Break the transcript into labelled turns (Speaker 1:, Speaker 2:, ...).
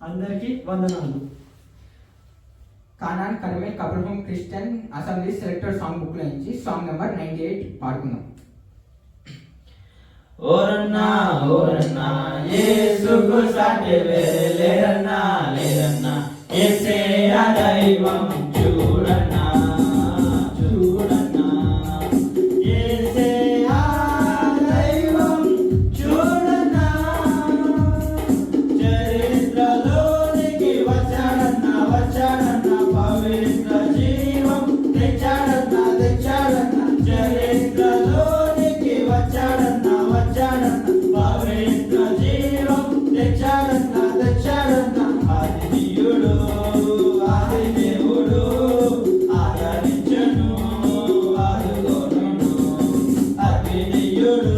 Speaker 1: అందరికీ వందనాలు.
Speaker 2: కానాన్ కర్మే కబ్రహం Christian assembly selector song book లో నుంచి సాంగ్ నెంబర్ 98 పాడుకుందాం.
Speaker 3: ఓరన్నా ఓరన్నా యేసుకు సాటి వేరే లేరన్నా లేరన్నా యేసే ఆ దైవం చూడన్నా చూడన్నా యేసే ఆ దైవం చూడన్నా చరిత్రలోనికి వచ్చాడన్నా వచ్చాడన్నా పవిత్ర జీవం తెచ్చాడన్నా తెచ్చాడన్నా చరిత్రలోనికి వచ్చాడన్నా వచ్చాడన్నా పవిత్ర జీవం తెచ్చాడన్నా తెచ్చాడన్నా ఆదినీయుడు ఆది దేవుడు ఆదరించను ఆదుకోను ఆదినీయుడు